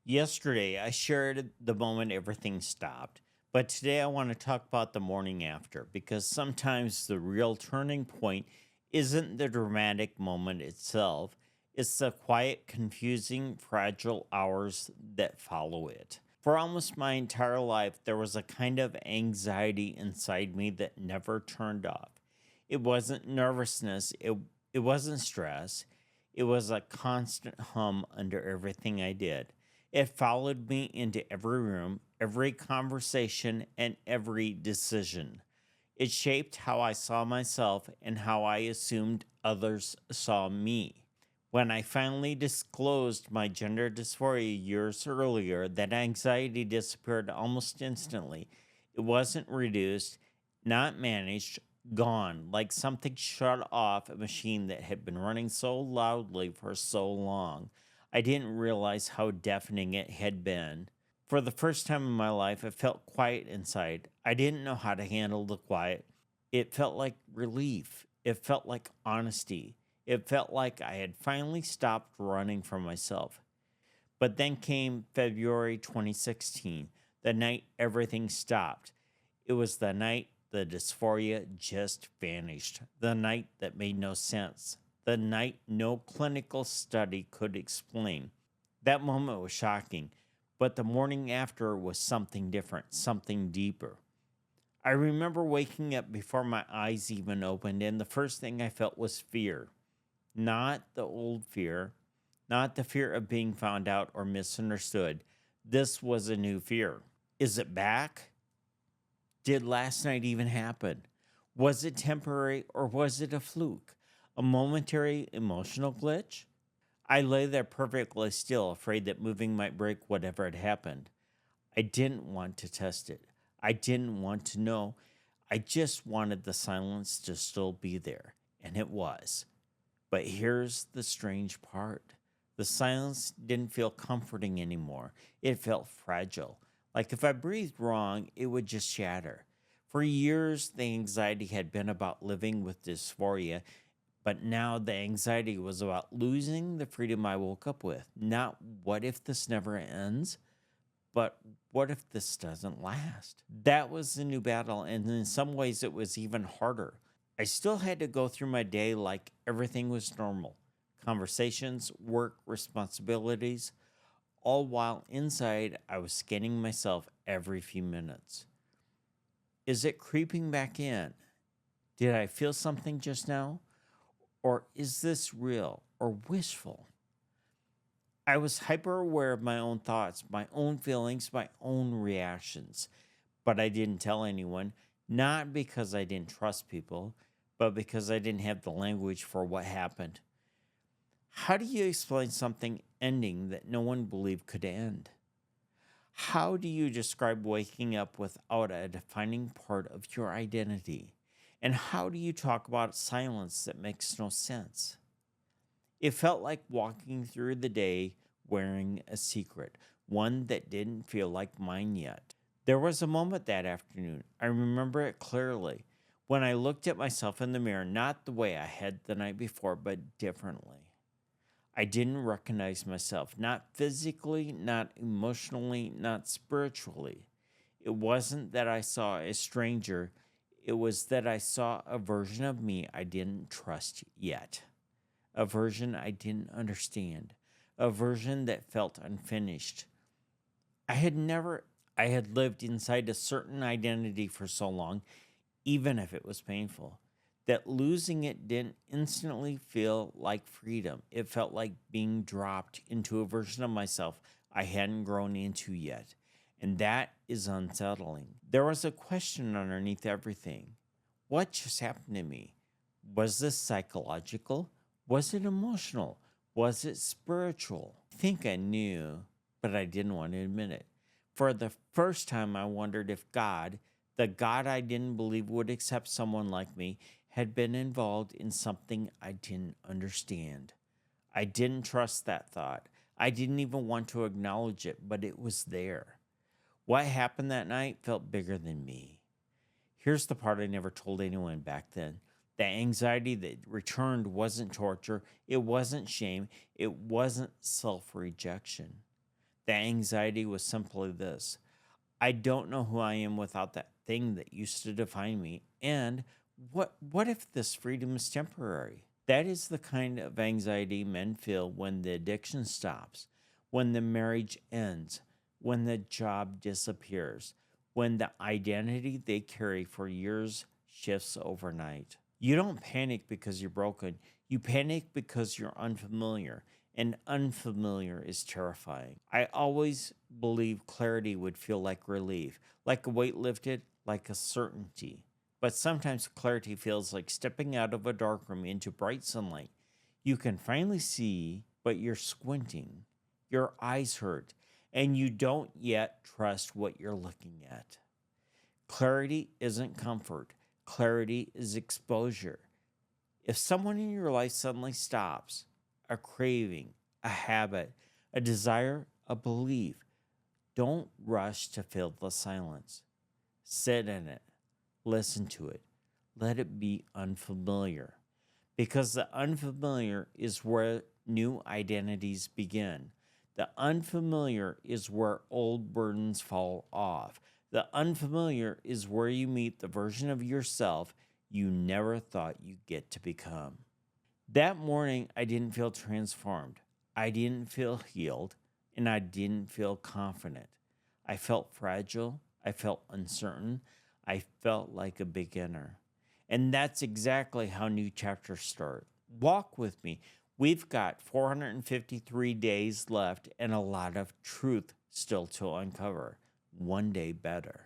Yesterday, I shared the moment everything stopped, but today I want to talk about the morning after because sometimes the real turning point isn't the dramatic moment itself, it's the quiet, confusing, fragile hours that follow it. For almost my entire life, there was a kind of anxiety inside me that never turned off. It wasn't nervousness, it wasn't stress, it was a constant hum under everything I did. It followed me into every room, every conversation, and every decision. It shaped how I saw myself and how I assumed others saw me. When I finally disclosed my gender dysphoria years earlier, that anxiety disappeared almost instantly. It wasn't reduced, not managed, gone, like something shut off a machine that had been running so loudly for so long. I didn't realize how deafening it had been. For the first time in my life, it felt quiet inside. I didn't know how to handle the quiet. It felt like relief. It felt like honesty. It felt like I had finally stopped running from myself. But then came February 2016, the night everything stopped. It was the night the dysphoria just vanished, the night that made no sense, the night no clinical study could explain. That moment was shocking, but the morning after was something different, something deeper. I remember waking up before my eyes even opened, and the first thing I felt was fear. Not the old fear, not the fear of being found out or misunderstood. This was a new fear. Is it back? Did last night even happen? Was it temporary or was it a fluke? A momentary emotional glitch? I lay there perfectly still, afraid that moving might break whatever had happened. I didn't want to test it. I didn't want to know. I just wanted the silence to still be there, and it was. But here's the strange part. The silence didn't feel comforting anymore. It felt fragile. Like if I breathed wrong, it would just shatter. For years, the anxiety had been about living with dysphoria, but now the anxiety was about losing the freedom I woke up with. Not what if this never ends, but what if this doesn't last? That was the new battle, and in some ways, it was even harder. I still had to go through my day like everything was normal conversations, work, responsibilities, all while inside I was scanning myself every few minutes. Is it creeping back in? Did I feel something just now? Or is this real or wishful? I was hyper aware of my own thoughts, my own feelings, my own reactions, but I didn't tell anyone, not because I didn't trust people, but because I didn't have the language for what happened. How do you explain something ending that no one believed could end? How do you describe waking up without a defining part of your identity? And how do you talk about silence that makes no sense? It felt like walking through the day wearing a secret, one that didn't feel like mine yet. There was a moment that afternoon, I remember it clearly, when I looked at myself in the mirror, not the way I had the night before, but differently. I didn't recognize myself, not physically, not emotionally, not spiritually. It wasn't that I saw a stranger, it was that I saw a version of me I didn't trust yet, a version I didn't understand, a version that felt unfinished. I had never, I had lived inside a certain identity for so long, even if it was painful, that losing it didn't instantly feel like freedom. It felt like being dropped into a version of myself I hadn't grown into yet. And that is unsettling. There was a question underneath everything. What just happened to me? Was this psychological? Was it emotional? Was it spiritual? I think I knew, but I didn't want to admit it. For the first time, I wondered if God, the God I didn't believe would accept someone like me, had been involved in something I didn't understand. I didn't trust that thought. I didn't even want to acknowledge it, but it was there. What happened that night felt bigger than me. Here's the part I never told anyone back then. The anxiety that returned wasn't torture, it wasn't shame, it wasn't self rejection. The anxiety was simply this: I don't know who I am without that thing that used to define me. And what if this freedom is temporary? That is the kind of anxiety men feel when the addiction stops, when the marriage ends, when the job disappears, when the identity they carry for years shifts overnight. You don't panic because you're broken. You panic because you're unfamiliar, and unfamiliar is terrifying. I always believed clarity would feel like relief, like a weight lifted, like a certainty. But sometimes clarity feels like stepping out of a dark room into bright sunlight. You can finally see, but you're squinting. Your eyes hurt, and you don't yet trust what you're looking at. Clarity isn't comfort, clarity is exposure. If someone in your life suddenly stops, a craving, a habit, a desire, a belief, don't rush to fill the silence. Sit in it, listen to it, let it be unfamiliar. Because the unfamiliar is where new identities begin. The unfamiliar is where old burdens fall off. The unfamiliar is where you meet the version of yourself you never thought you'd get to become. That morning, I didn't feel transformed. I didn't feel healed, and I didn't feel confident. I felt fragile. I felt uncertain. I felt like a beginner. And that's exactly how new chapters start. Walk with me. We've got 453 days left and a lot of truth still to uncover. One day better.